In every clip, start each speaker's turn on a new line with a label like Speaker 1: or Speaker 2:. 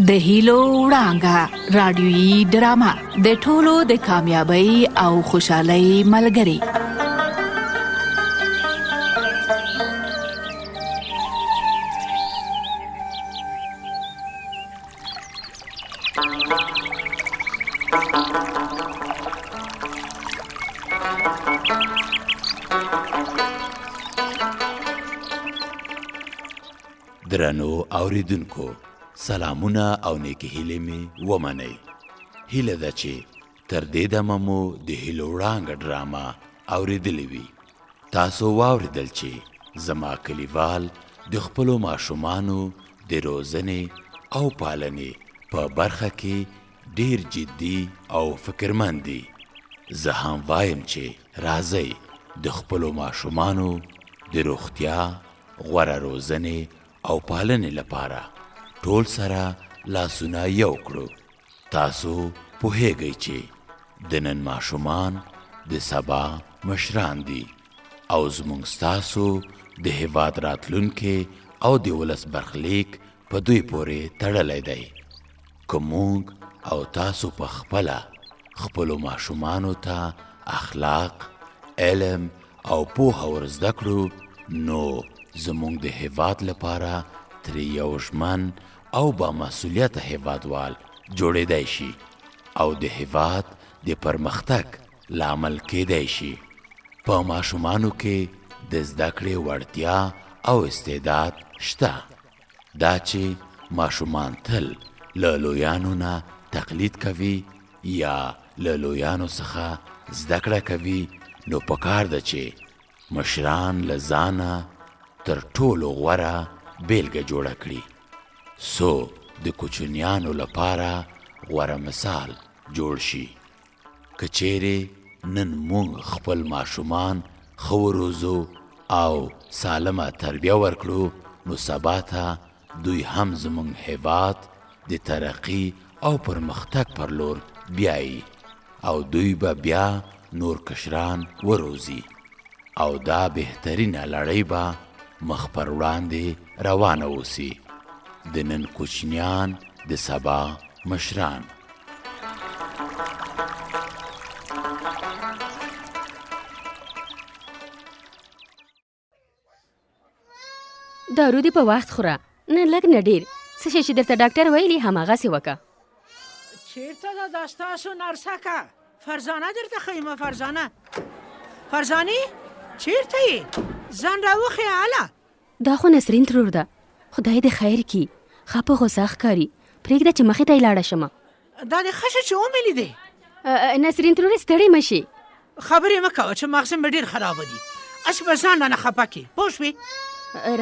Speaker 1: د هیلو وړانګه رادیويي ډرامه د ټولو د کامیابی او خوشحالۍ ملګری.
Speaker 2: درنو اوریدونکو، سلامونه او نیکی هیلې مې ومنئ. هیله ده چې تر دې دمه مو د هیلو وړانګه ډرامه اوریدلې وي. تاسو واوریدل چې زما کلیوال د خپلو ماشومانو د روزنې او پالنې په برخه کې ډیر جدي او فکرمند دي. زه هم وایم چې راځئ د خپلو ماشومانو د روغتیا، غوره روزنې او پالنې لپاره ټول سره لاسونه یو کړو. تاسو پوهیږئ چې د نن ماشومان د سبا مشران دي او زموږ ستاسو د هیواد راتلونکي او د ولس برخلیک په دوی پورې تړلی دی. که موږ او تاسو په خپلو ماشومانو ته اخلاق، علم او پوهه ورزده کړو، نو زموږ د هیواد لپاره ترې یو ژمن او با مسؤلیت هیوادوال جوړېدای شي او د هیواد د پرمختګ لامل کېدای شي. په ماشومانو کې د زده کړې وړتیا او استعداد شته. دا چې ماشومان تل له لویانو نه تقلید کوي یا له لویانو څخه زده کړه کوي، نو پکار ده چې مشران له ځانه تر ټولو غوره بیلګه جوړه کړي، سو د کوچنیانو لپاره غوره مثال جوړ شي. که چیرې نن موږ خپل ماشومان ښه وروزو او سالمه تربیه ورکړو، نو سبا ته دوی هم زموږ هیواد د ترقی او پرمختګ پر لور بیایي او دوی به بیا نور کشران وروزي او دا بهترینه لړۍ به مخ پر وړاندې روانه اوسي. د نن کوچنیان د سبا مشران.
Speaker 3: دارو دې په وخت خوره، نه لږ نه ډېر. څه شی چې درته ډاکټر ویلي هماغسې وکړه.
Speaker 4: چېرته ده دا ستاسو نرسکه؟ فرزانه درته ښیمه. فرزانې چېرته یې؟ ځان راوښیه هله.
Speaker 3: دا خو نسرین ترور ده. خدای دې خیر کړي. ښه په غوسه ښکاري. پرېږده چې مخې ته یې لاړه شمه.
Speaker 4: دا دې ښه شه چې ومې لیدې.
Speaker 3: نسرین ترور خبرې مه شي.
Speaker 4: خبرې مه کوه چې مغزم به ډېر خرابه دي. هسې به ځان رانه خفه کړې، پوه شوې؟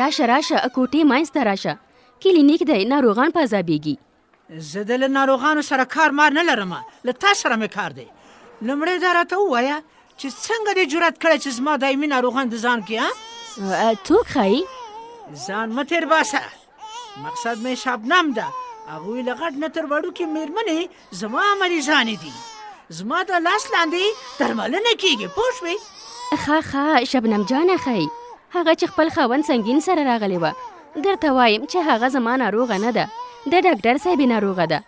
Speaker 3: راشه کوټې منځ ته راشه. کلینیک دی، ناروغان په عذابېږي.
Speaker 4: زه د له ناروغانو سره کار مار نه لرم، له تا سره مې کار دی. لومړی دا راته ووایه چې څنګه دې جرأت کړی چې زما دایمي ناروغان د ځان کې؟
Speaker 3: څوک ښایي؟
Speaker 4: ځان مه تېر باسه. مقصد مې شبنم ده. هغوی له غټ نه تر وړوکې مېرمنې زما مریضانې دي. زما د لاس لاندې درملنه کېږي، پوه شوې؟
Speaker 3: ښه شبنم جانه ښایي. هغه چې خپل خاوند سنګین سره راغلی وه. درته وایم چې هغه زما ناروغه نه ده، د ډاکټر صاحبې ناروغه ده.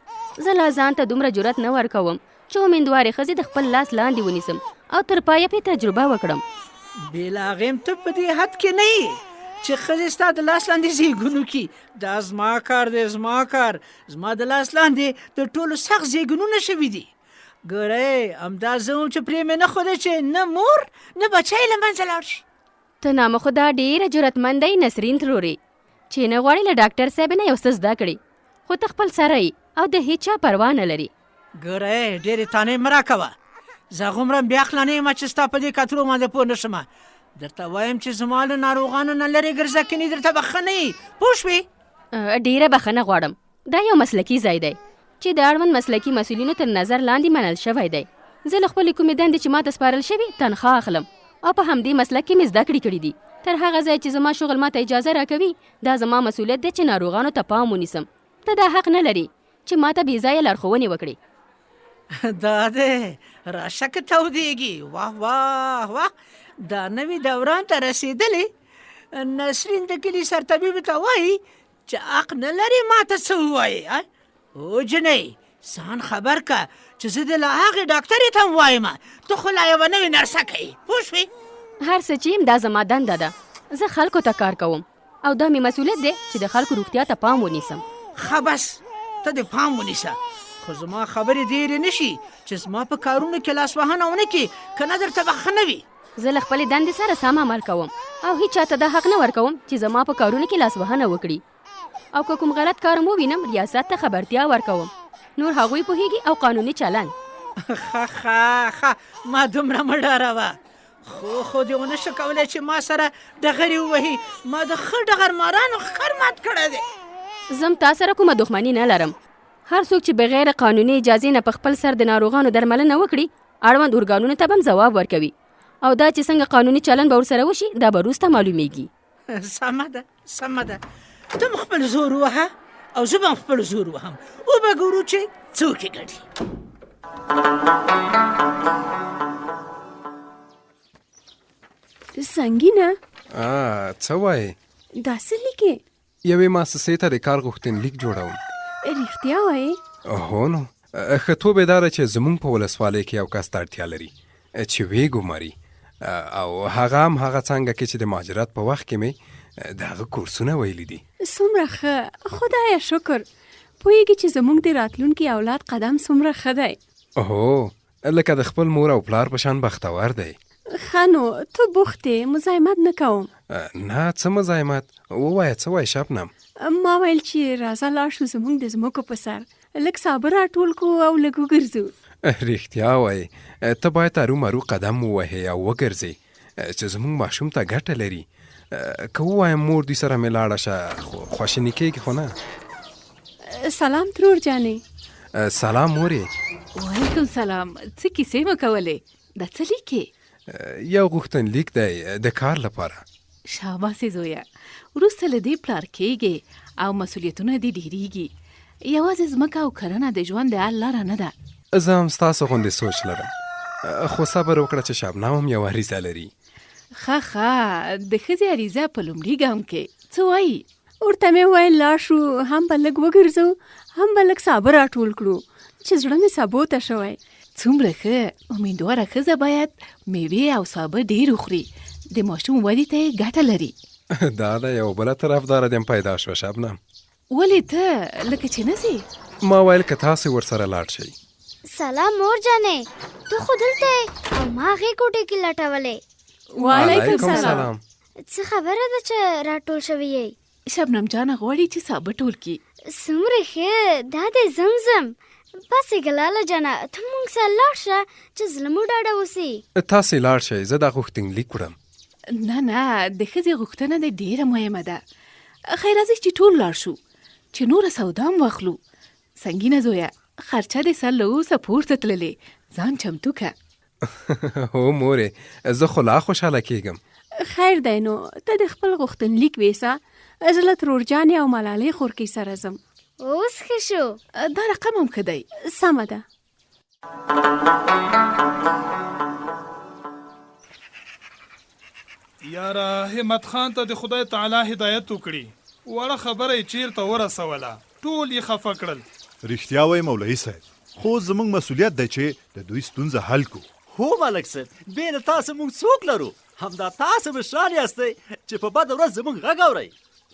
Speaker 3: زه لا ځان ته دومره جرأت نه ورکوم چې امیندوارې ښځې د خپل لاس لاندې ونیسم او تر پایه پرې تجربه وکړم.
Speaker 4: بې له هغې ته په دې حد کې نه یې چې ښځې ستا د لاس لاندې زیږون وکړي. دا زما کار دی، زما کار. زما د لاس لاندې تر ټولو سخت زیږونونه شوي دي. ګوره همدا زه وم چې پرې مې نه ښوده چې نه مور نه بچی له منځه لاړ شي.
Speaker 3: ته نامه خو دا ډېره جرأتمنده یې نسرین ترورې چې نه غواړې له ډاکټر صاحب نه یو څه زده کړې، خو ته خپل سره یې او د هېچا پروا نه لري.
Speaker 4: ګوره ډېرې تانې مه راکوه. زه هغومره بې عقله نه یم چې ستا په دې کتلو باندې پوه نه شمه. درته وایم چې زما له ناروغانو نه لرې ګرځه، کنې درته به ښه نه یي، پوه شوې؟
Speaker 3: ډېره بښنه غواړم. دا یو مسلکي ځای دی چې د اړوند مسلکي مسؤلینو تر نظر لاندې منل شوی دی. زه له خپلې کومې دندې چې ماته سپارل شوي تنخوا اخلم او په همدې مسلک کې مې زده کړې کړي دي. تر هغه ځای چې زما شغل ماته اجازه راکوي، دا زما مسؤلیت دی چې ناروغانو ته پام ونیسم. ته دا حق نه لري چې ماته بې ځایه لارښوونې وکړې.
Speaker 4: دا دی راشه که تودېږي. واه واه واه، دا نوي دوران ته رسېدلې. نسرین د کلي سرطبیب ته وایي چې حق نه لري ماته څه ووایي. او جنۍ ځان خبر که چې زه د له هغې ډاکټرې ته هم وایم ته خو لا یوه نوې نرسه کوې پوه شوې
Speaker 3: هر څه چې یم دا زما دنده ده. زه خلکو ته کار کوم او دا مې مسؤلیت دی چې د خلکو روغتیا ته پام ونیسم.
Speaker 4: ښه بس ته دې پام ونیسه خو زما خبرې ډېرې نه شي چې زما په کارونو کې لاسوهنه ونه کړي که نه درته به ښه نه وي.
Speaker 3: زه له خپلې دندې سره سم عمل کوم او هیڅ چاته دا حق نه ورکوم چې زما په کارونو کې لاسوهنه وکړي او که کوم غلط کار مو وینم ریاست ته خبرتیا ورکوم. نور هغوی پوهیږي او قانوني چلن.
Speaker 4: ښه ما دومره مه ډاروه خو دې ونه شو کولی چې ما سره ډغرې ووهي. ما د ښه ډغرمارانو ښکر مات کړی دی.
Speaker 3: زم تا سره کومه دښمني نه لرم. هر څوک چې بغیر قانوني اجازې نه په خپل سر د ناروغانو درملنه وکړي اړوند ارګانونو ته به هم ځواب ورکوي او دا چې څنګه قانوني چلن به ورسره وشي دا به وروسته معلومیږي.
Speaker 4: سمه ده ته م خپل زور ووهه او زه به هم خپل زور وهم وبه ګورو چې څوک یې ګټي.
Speaker 5: سنګینه
Speaker 6: څه وایې؟
Speaker 5: دا څه لیکې؟
Speaker 6: یوې مؤسسې ته د کار غوښتنلیک جوړوم.
Speaker 5: رښتیا وایې؟
Speaker 6: هو نو ښه توب یې دا ده چې زموږ په ولسوالۍ کې یو کس ته اړتیا لري چې ویې ګماري او هغه هم هغه څانګه کې چې د مهاجرت په وخت کې مې د هغه کورسونه ویلي دي.
Speaker 5: څومره ښه خدایه شکر پوهېږي چې زموږ د راتلونکي اولاد قدم څومره ښه دی.
Speaker 6: هو لکه د خپل مور او پلار په شان بختور دی.
Speaker 5: ښه نو ته بوخت یې مزاحمت نه کوم.
Speaker 6: نه څه مزاحمت ووایه څه وایې شبنم؟
Speaker 5: ما ویل چې راځه لاړ شو زموږ د ځمکو په سر لږ سابه راټول کړو او لږ وګرځو.
Speaker 6: رښتیا وایې ته باید ارومرو قدم ووهې او وګرځې چې زموږ ماشوم ته ګټه لري. که ووایم مور دوی سره مې لاړه شه خواشیني کېږي خو نه.
Speaker 5: سلام ترور جانې.
Speaker 6: سلام مورې.
Speaker 1: وعلیکم سلام. څه کیسې مو کولې؟ دا څه لیکې؟
Speaker 6: یو غوښتنلیک دی د کار لپاره.
Speaker 1: شاباسې زویه وروسته له دې پلار کېږي او مسؤلیتونه دې ډېرېږي. یوازې ځمکه او کرنه د ژوند د حل لاره نه ده.
Speaker 6: زه هم ستاسو غوندې سوچ لرم خو صبر وکړه چې شبنم هم یو عریضه لري.
Speaker 1: ښه د ښځې عریضه په لومړي ګام کې څه وایي؟
Speaker 5: ورته مې وویل لاړ شو هم به لږ وګرځو هم به لږ سابه راټول کړو چې زړه مې سابو ته شوی.
Speaker 1: څومره ښه. امیدواره ښځه باید میوې او سابه ډېر وخوري. د ماشوم ودې ته یې ګټه لري.
Speaker 6: دا ده یو بله طرفداره دې هم پیدا شوه شبنم.
Speaker 1: ولې ته لکه چې نه ځې؟
Speaker 6: ما ویل که تاسې ورسره لاړ شئ.
Speaker 7: سلام مور جانې ته خو دلته او ما هغې کوټې کې لټولې.
Speaker 5: وعلیکم سلام.
Speaker 7: څه خبره ده چې راټول شوی یې؟
Speaker 1: شبنم جانه غواړي چې سابه ټول کړي.
Speaker 7: څومره ښه دا دی زمزم. بسې ګلاله جانه ته موږ سره لاړ شه چې زړه مو ډاډه اوسي.
Speaker 6: تاسې لاړ شئ زه دا غوښتنلیک وړم.
Speaker 1: نه د ښځې غوښتنه د ډېره مهمه ده. خیر راځئ چې ټول لاړ شو چې نوره سودا هم واخلو. سنګینه زویه خرچه دې سر له اوسه پورته تللې ځان چمتو که.
Speaker 6: هو مورې زه خو لا خوشحاله کېږم.
Speaker 5: خیر دی نو ته د خپل غوښتنلیک ویسه زه له ترور جانې او ملالۍ خورکۍ سره ځم.
Speaker 7: اوس ښه شو.
Speaker 1: دا رقم هم ښه دی.
Speaker 5: سمه ده.
Speaker 8: یاره همت خان ته د خدای تعالی هدایت وکړي. وړه خبره یې چیرته ورسوله ټول یې خفه کړل.
Speaker 9: رښتیا وایي مولوي صاحب خو زموږ مسؤلیت دی چې د دوی ستونزه حل کړو.
Speaker 10: هو ملک صاحب بې له تاسو موږ څوک لرو؟ همدا تاسو مشران یاستئ چې په بده ورځ زموږ غږ اورئ.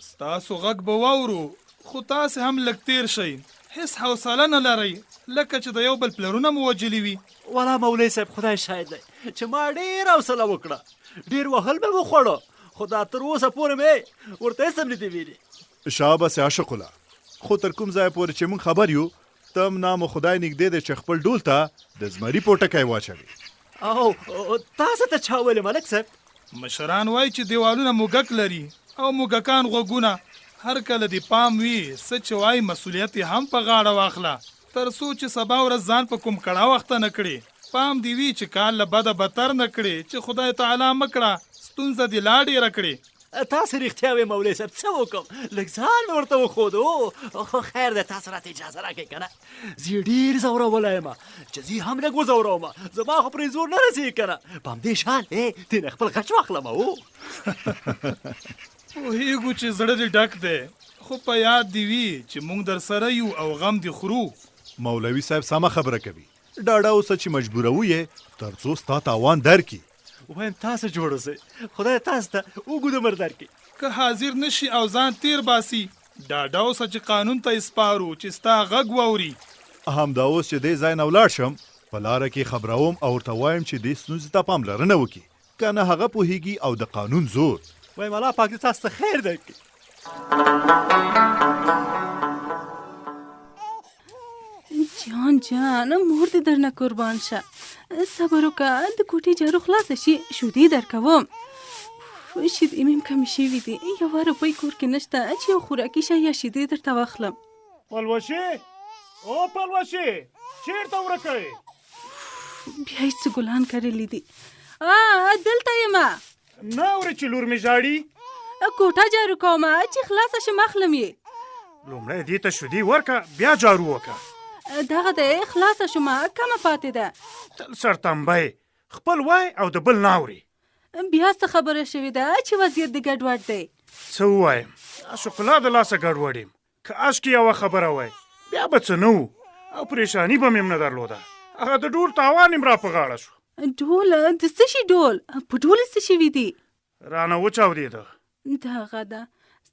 Speaker 8: ستاسو غږ به واورو خو تاسې هم لږ تیر شئ. هېڅ حوصله نه لرئ لکه چې د یو بل پلرونه مو وجلي وي.
Speaker 10: والا مولوي صاحب خدای شاهد دی چې ما ډېر حوصله وکړه. ډېر وهل مې وخوړه خو دا تر اوسه پورې مې ورته هېڅ هم نه دي ویلي.
Speaker 9: شاباسې عاشق الله خو تر کوم ځایه پورې چې موږ خبر یو ته هم نام خدای نږدې دی چې خپل ډول ته د زمري پوټکی واچوي.
Speaker 10: او تاسو ته چا ویلې ملک صاحب؟
Speaker 8: مشران وایي چې دیوالونه موږک لري او موږکان غوږونه. هر کله دې پام وي څه چې وایي مسؤلیت یې هم په غاړه واخله تر څو چې سبا ورځ ځان په کوم کړه وخته نه کړي. پام دې وي چې کال له بده بدتر نه کړي چې خدای تعالی مکړه ستونزه دې لا ډېره کړي.
Speaker 10: تاسو رښتیا وایي مولوي صاحب څه وکړم لږ ځان مې ورته وښودو. خو خیر دی تاسو راته اجازه راکړئ که نه. زه یې ډېر ځورولی یم چې زه هم لږ وځوروم. زما خو پرې زور نه رسېږي که نه. په همدې شان دې نه خپل غچ واخلم.
Speaker 8: پوهېږو چې زړه دې ډک دی خو په یاد دی وي چې موږ در سره یو او غم دی خورو.
Speaker 9: مولوي صاحب سمه خبره کوي. ډاډه اوسه چې مجبوروي یې تر څو ستا تاوان درکړي.
Speaker 10: وایم تاسو جوړ اوسئ، خدای تاسو ته اوږد عمر درکړي.
Speaker 8: که حاضر نشي او ځان تیر باسي ډاډه اوسه چې قانون ته اسپارو چې ستا غږ واوري.
Speaker 9: همدا اوس چې دې ځای نه ولاړ شم په لاره کې خبروم او ورته وایم چې دې ستونزې ته پاملرنه وکړي، که نه هغه پوهېږي او د قانون زور.
Speaker 10: وایم الله پاک دې تاسو ته خیر درکړي.
Speaker 5: جان مور دې درنه قربان شه. صبر وکړه، د کوټې جارو خلاصه شي شودې درکوم. شیدې مې کمې شوي دي، یوه روپۍ کور کې نشته چې یو خوراکي شی یا شیدې درته واخلم.
Speaker 11: پلوشې او پلوشې چیرته ورکه یې؟
Speaker 5: بیا یې څه ګلان کرلي دي. دلته یم.
Speaker 11: نه اورې چې لور مې ژاړي؟
Speaker 5: کوټه جارو کومه چې خلاصه شم اخلم یې.
Speaker 11: لومړی دې ته شودې ورکه بیا جارو وکړه.
Speaker 5: دغه دی خلاصه شومه کمه پاتې ده.
Speaker 11: تل سرتنبی خپل وای او د بل نه اوري.
Speaker 5: بیا څه خبره شوې ده چې وضعیت د ګډوډ دی؟
Speaker 11: څه ووایم، شکلا د لاسه ګډوډ یم. که اشکې یوه خبره وای بیا به څه نه و او پریشاني به مې هم نه درلوده. هغه د ډول تاوان یم را په غاړه شو.
Speaker 5: ډول؟ د څه شي ډول؟ په ډول څه شوي دي؟
Speaker 11: رانه وچاودېده.
Speaker 5: دغه ده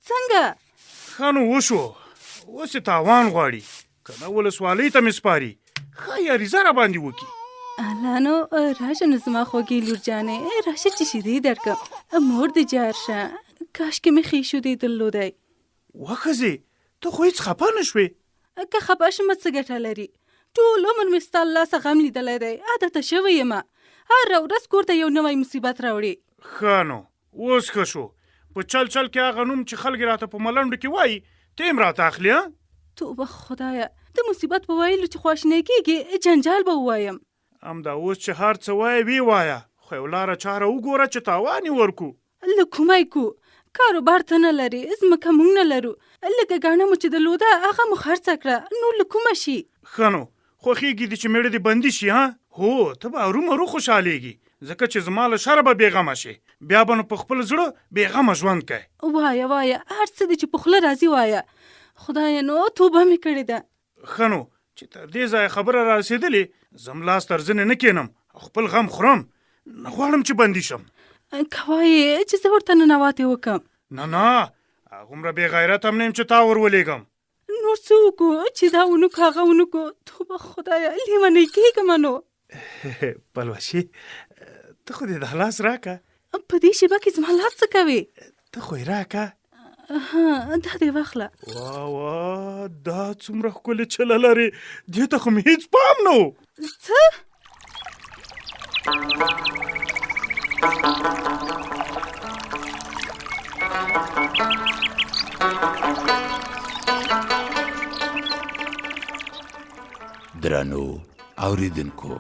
Speaker 5: څنګه؟
Speaker 11: ښه نو وشو، اوس یې تاوان غواړي، که نه ولسوالۍ ته مې سپاري. ښایي عریضه را باندې وکړي.
Speaker 5: الله نو راشه نو زما خوږې لور جانې، راشه چې شیدې درکړم. مور دې جار شه، کاشکې مې ښې شودې درلودی.
Speaker 11: وښځې ته خو هېڅ خفه نه شوې؟
Speaker 5: که خفه شم څه ګټه لري؟ ټول عمر مې ستا له لاسه غم لیدلی دی، عادته شوی یم. هره ورځ کور ته یو نوی مصیبت راوړي.
Speaker 11: ښه نو اوس ښه شو. په چل چل کې هغه نوم چې خلک راته په ملنډو کې وایي ته یې راته اخلي.
Speaker 5: توبه خدایه، د مصیبت په ویلو چې خواشینی کېږي جنجال به ووایم.
Speaker 11: همدا اوس چې هر څه وایې وی وایه، خو یو لاره چاره وګوره چې تاوان یې ورکو.
Speaker 5: له کومه یې کو؟ کاروبار ته نه لري، ځمکه موږ نه لرو. لږه ګاڼه مو چې درلوده هغه مو خرڅه کړه، نور له کومه شي؟
Speaker 11: ښه نو خوښېږي دې چې مېړه دې بندي شي؟ هو ته به ارومرو خوشحالېږي، ځکه چې زما له شره به بېغمه شي. بیا به نو په خپل زړه بېغمه ژوند کوې.
Speaker 5: وایه وایه، هر څه دې چې په خوله راځي وایه. خدایه نو توبه مې کړې ده.
Speaker 11: ښه نو چې تر دې ځایه خبره را رسېدلې، زم لاس تر زنې نه کښېنم او خپل غم خورم. نه غواړم چې بندي شم.
Speaker 5: که وایې چې زه ورته ننواتې وکړم؟
Speaker 11: نه هغومره بې غیرت هم نه یم چې تا ور ولېږم.
Speaker 5: نور څه وکړو چې دا ونکو هغه ونکو؟ توبه خدایه لیونی کېږم نو.
Speaker 11: پلوشي ته خو دې دا لاس راکه.
Speaker 5: په دې شېبه کې زما لاس څه کوې؟
Speaker 11: ته خو یې راکه.
Speaker 5: دا دې واخله.
Speaker 11: وا دا څومره ښکلې چله لرې، دې ته خو مې هېڅ پام نه و.
Speaker 5: څه؟
Speaker 2: درنو اوریدونکو،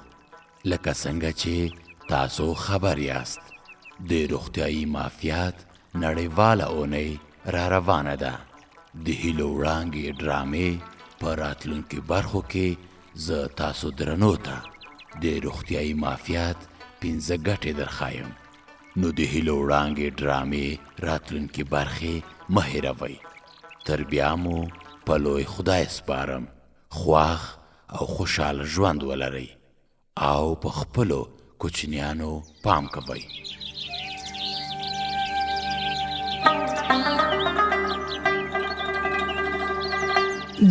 Speaker 2: لکه څنګه چې تاسو خبر یاست، د روغتیايي معافیت نړیواله اونۍ را روانه ده. د هیلو وړانګې ډرامې په راتلونکي برخو کې زه تاسو درنو ته د روغتیايي معافیت 15 ګټې درښایم. نو د هیلو وړانګې ډرامې راتلونکي برخې مه هېروئ. تر بیا مو په لوی خدای سپارم. خواخ او خوشحاله ژوند ولرئ او په خپلو کوچنیانو پام کوئ.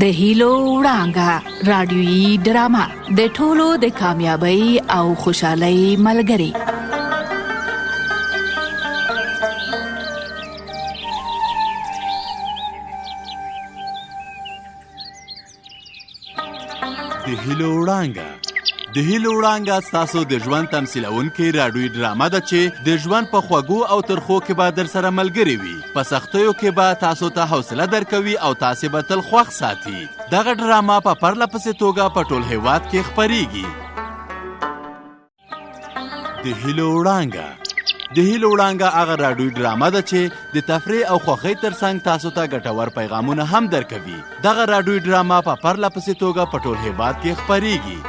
Speaker 1: د هیلو وړانګه رادیویي ډرامه د ټولو د کامیابی او خوشحالۍ ملګری.
Speaker 2: د هیلو وړانګه ستاسو د ژوند تمثیلونکې راډیویي ډرامه ده چې د ژوند په خوږو او ترخو کې به در سره ملګرې وي. په سختیو کې به تاسو ته حوصله درکوي او تاسې به تل خوښ ساتي. دغه ډرامه په پرله پسې توګه په ټول هیواد کې خپریږي. د هیلو وړانګه هغه راډیویي ډرامه ده چې د تفریح او خوښۍ ترڅنګ تاسو ته ګټور پیغامونه هم درکوي. دغه راډیویي ډرامه په پرله پسې توګه په ټول هیواد کې خپریږي.